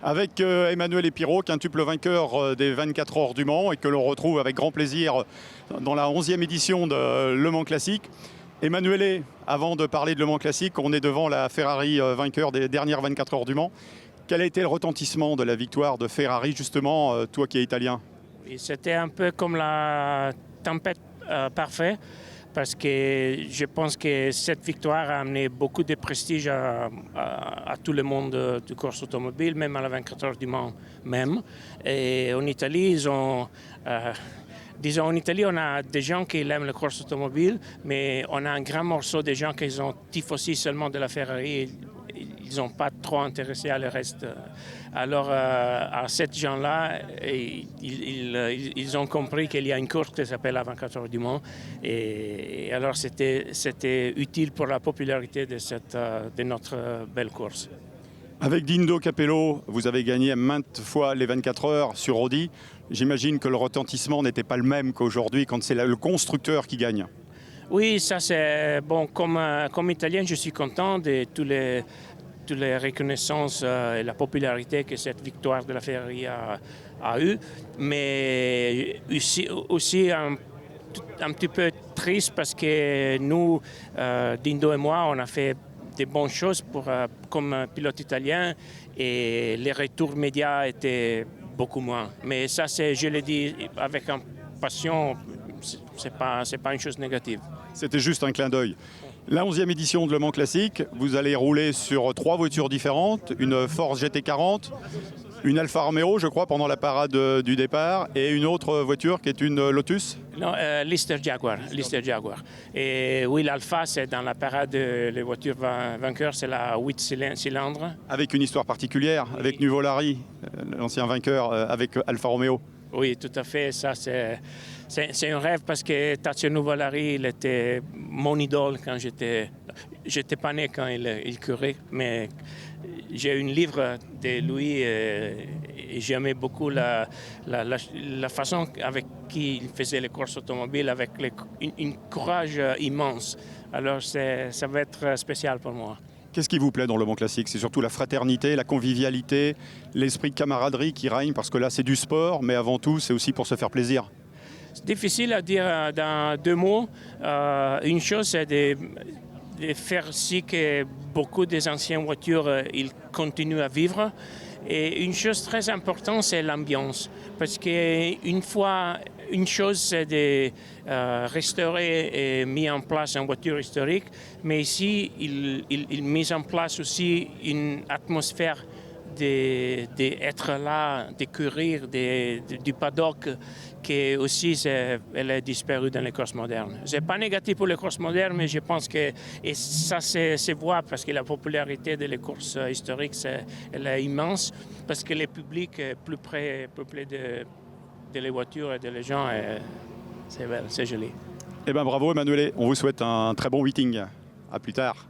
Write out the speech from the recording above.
avec Emmanuel Epiro, quintuple vainqueur des 24 heures du Mans et que l'on retrouve avec grand plaisir dans la 11e édition de Le Mans Classique. Emmanuel, avant de parler de Le Mans Classique, on est devant la Ferrari vainqueur des dernières 24 heures du Mans. Quel a été le retentissement de la victoire de Ferrari, justement, toi qui es italien? C'était un peu comme la tempête parfaite, parce que je pense que cette victoire a amené beaucoup de prestige à tout le monde du course automobile, même à la 24 heures du Mans même. Et en Italie, disons, en Italie, on a des gens qui aiment la course automobile, mais on a un grand morceau de gens qui ont tifosé seulement de la Ferrari. Ils n'ont pas trop intéressé à le reste. Alors, à ces gens-là, ils ont compris qu'il y a une course qui s'appelle la 24 heures du Mans. Et alors, c'était utile pour la popularité de notre belle course. Avec Dindo Capello, vous avez gagné maintes fois les 24 heures sur Audi. J'imagine que le retentissement n'était pas le même qu'aujourd'hui quand c'est le constructeur qui gagne. Oui, ça c'est bon. Comme Italien, je suis content de toutes les reconnaissances et la popularité que cette victoire de la Ferrari a eue. Mais aussi un petit peu triste parce que nous, Dindo et moi, on a fait des bonnes choses comme pilote italien et les retours médias étaient beaucoup moins. Mais ça, je le dis avec passion, c'est pas une chose négative. C'était juste un clin d'œil. La 11e édition de Le Mans Classique, vous allez rouler sur 3 voitures différentes, une Force GT40, une Alfa Romeo, je crois, pendant la parade du départ, et une autre voiture qui est une Lotus? Non, Lister Jaguar. Et oui, l'Alfa, c'est dans la parade des voitures vainqueurs, c'est la 8 cylindres. Avec une histoire particulière, oui. Avec Nuvolari, l'ancien vainqueur avec Alfa Romeo. Oui, tout à fait. Ça, c'est un rêve parce que Tazio Nuvolari, il était mon idole quand j'étais pas né quand il courait, mais j'ai un livre de lui et j'aimais beaucoup la façon avec qui il faisait les courses automobiles, avec un courage immense. Alors ça va être spécial pour moi. Qu'est-ce qui vous plaît dans Le Mans Classique? C'est surtout la fraternité, la convivialité, l'esprit de camaraderie qui règne, parce que là c'est du sport, mais avant tout c'est aussi pour se faire plaisir. C'est difficile à dire dans 2 mots. Une chose, c'est de faire si que beaucoup des anciennes voitures ils continuent à vivre. Et une chose très importante, c'est l'ambiance. Parce qu'une fois, une chose, c'est de restaurer et mettre en place une voiture historique, mais ici, il met en place aussi une atmosphère d'être là, de courir, du paddock, qui aussi elle est disparue dans les courses modernes. Ce n'est pas négatif pour les courses modernes, mais je pense que et ça se voit parce que la popularité des courses historiques, elle est immense, parce que le public est plus près de les voitures et des gens, c'est joli. Eh bien bravo Emmanuel, on vous souhaite un très bon meeting. À plus tard.